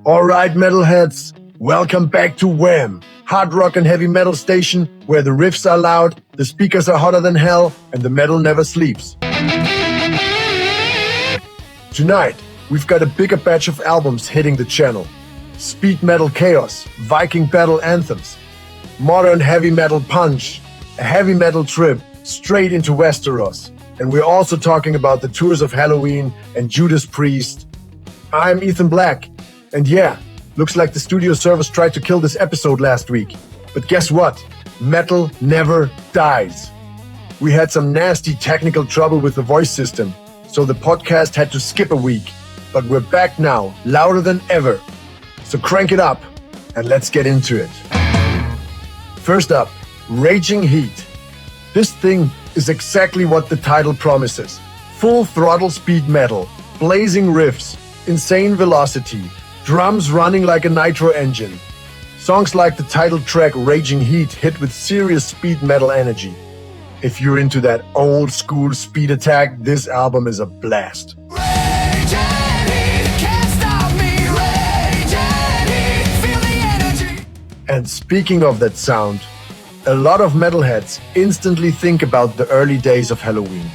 Alright, metalheads, welcome back to W.A.M, hard rock and heavy metal station where the riffs are loud, the speakers are hotter than hell, and the metal never sleeps. Tonight, we've got a bigger batch of albums hitting the channel. Speed metal chaos, Viking battle anthems, modern heavy metal punch, a heavy metal trip straight into Westeros. And we're also talking about the tours of Helloween and Judas Priest. I'm Ethan Black. And yeah, looks like the studio service tried to kill this episode last week. But guess what? Metal never dies. We had some nasty technical trouble with the voice system, so the podcast had to skip a week. But we're back now, louder than ever. So crank it up, and let's get into it. First up, Raging Heat. This thing is exactly what the title promises. Full throttle speed metal, blazing riffs, insane velocity, drums running like a nitro engine. Songs like the title track Raging Heat hit with serious speed metal energy. If you're into that old school speed attack, this album is a blast. And speaking of that sound, a lot of metalheads instantly think about the early days of Helloween.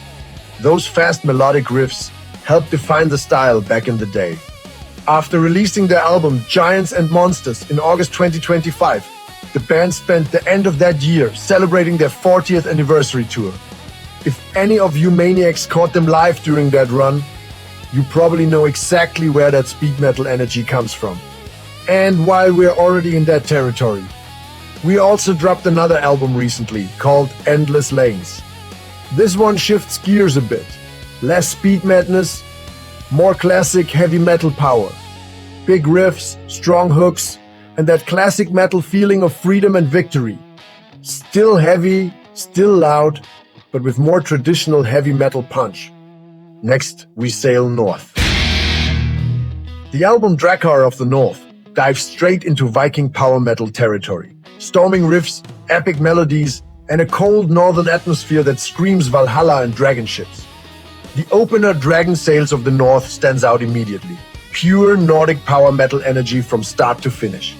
Those fast melodic riffs helped define the style back in the day. After releasing their album Giants and Monsters in August 2025, the band spent the end of that year celebrating their 40th anniversary tour. If any of you maniacs caught them live during that run, you probably know exactly where that speed metal energy comes from. And while we're already in that territory, we also dropped another album recently called Endless Lanes. This one shifts gears a bit. Less speed madness, more classic heavy metal power. Big riffs, strong hooks, and that classic metal feeling of freedom and victory. Still heavy, still loud, but with more traditional heavy metal punch. Next, we sail north. The album Drakkar of the North dives straight into Viking power metal territory. Storming riffs, epic melodies, and a cold northern atmosphere that screams Valhalla and dragon ships. The opener Dragon Sails of the North stands out immediately. Pure Nordic power metal energy from start to finish.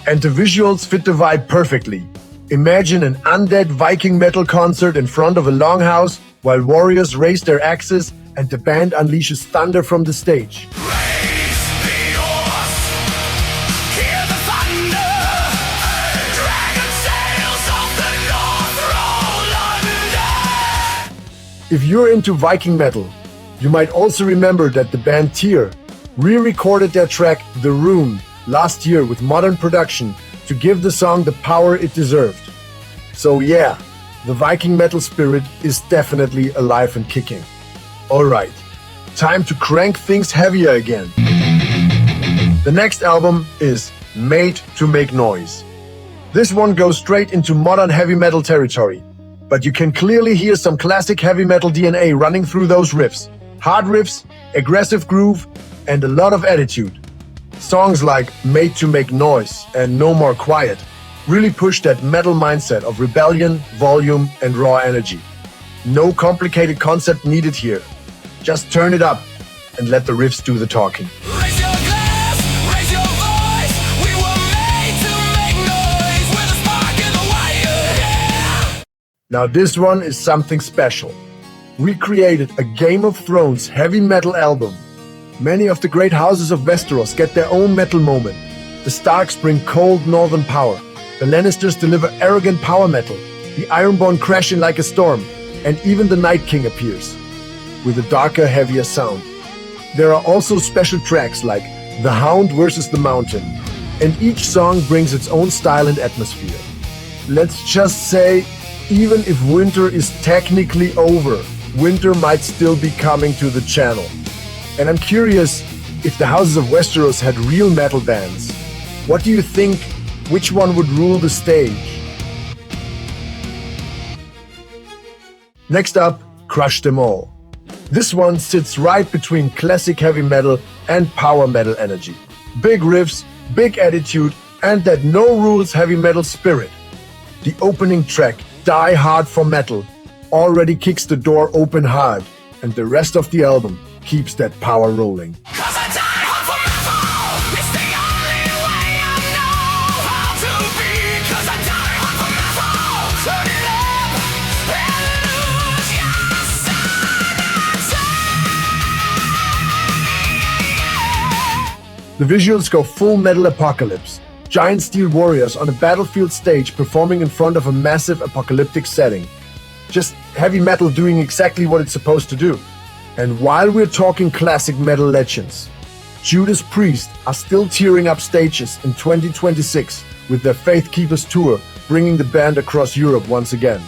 And the visuals fit the vibe perfectly. Imagine an undead Viking metal concert in front of a longhouse while warriors raise their axes and the band unleashes thunder from the stage. If you're into Viking metal, you might also remember that the band Tyr re-recorded their track The Rune last year with modern production to give the song the power it deserved. So yeah, the Viking metal spirit is definitely alive and kicking. Alright, time to crank things heavier again. The next album is Made to Make Noise. This one goes straight into modern heavy metal territory. But you can clearly hear some classic heavy metal DNA running through those riffs. Hard riffs, aggressive groove, and a lot of attitude. Songs like Made to Make Noise and No More Quiet really push that metal mindset of rebellion, volume, and raw energy. No complicated concept needed here. Just turn it up and let the riffs do the talking. Now this one is something special. We created a Game of Thrones heavy metal album. Many of the great houses of Westeros get their own metal moment. The Starks bring cold northern power. The Lannisters deliver arrogant power metal. The Ironborn crash in like a storm. And even the Night King appears, with a darker, heavier sound. There are also special tracks like The Hound versus the Mountain. And each song brings its own style and atmosphere. Let's just say, even if winter is technically over, winter might still be coming to the channel. And I'm curious if the Houses of Westeros had real metal bands. What do you think? Which one would rule the stage? Next up, Crush Them All. This one sits right between classic heavy metal and power metal energy. Big riffs, big attitude, and that no rules heavy metal spirit. The opening track, Die Hard for Metal, already kicks the door open hard, and the rest of the album keeps that power rolling. 'Cause I die hard for metal, it's the The visuals go full metal apocalypse. Giant steel warriors on a battlefield stage performing in front of a massive apocalyptic setting. Just heavy metal doing exactly what it's supposed to do. And while we're talking classic metal legends, Judas Priest are still tearing up stages in 2026 with their Faith Keepers tour, bringing the band across Europe once again.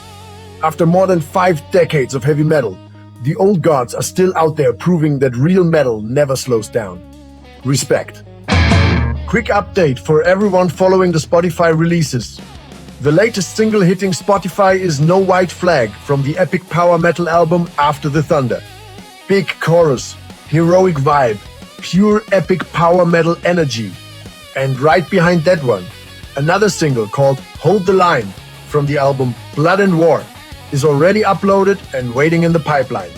After more than 5 decades of heavy metal, the old gods are still out there proving that real metal never slows down. Respect. Quick update for everyone following the Spotify releases. The latest single hitting Spotify is No White Flag from the epic power metal album After the Thunder. Big chorus, heroic vibe, pure epic power metal energy. And right behind that one, another single called Hold the Line from the album Blood and War is already uploaded and waiting in the pipeline.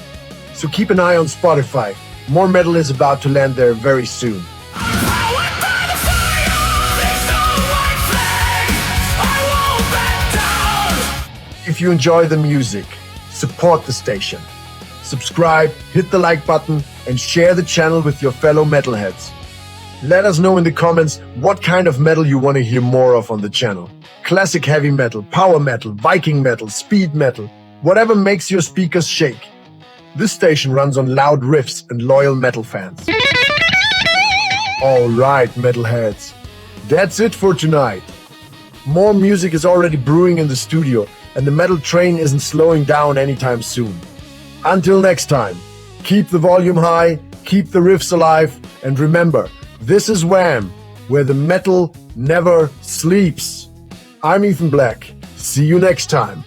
So keep an eye on Spotify. More metal is about to land there very soon. If you enjoy the music, support the station. Subscribe, hit the like button, and share the channel with your fellow metalheads. Let us know in the comments what kind of metal you want to hear more of on the channel. Classic heavy metal, power metal, Viking metal, speed metal, whatever makes your speakers shake. This station runs on loud riffs and loyal metal fans. Alright, metalheads. That's it for tonight. More music is already brewing in the studio, and the metal train isn't slowing down anytime soon. Until next time, keep the volume high, keep the riffs alive, and remember, this is W.A.M, where the metal never sleeps. I'm Ethan Black. See you next time.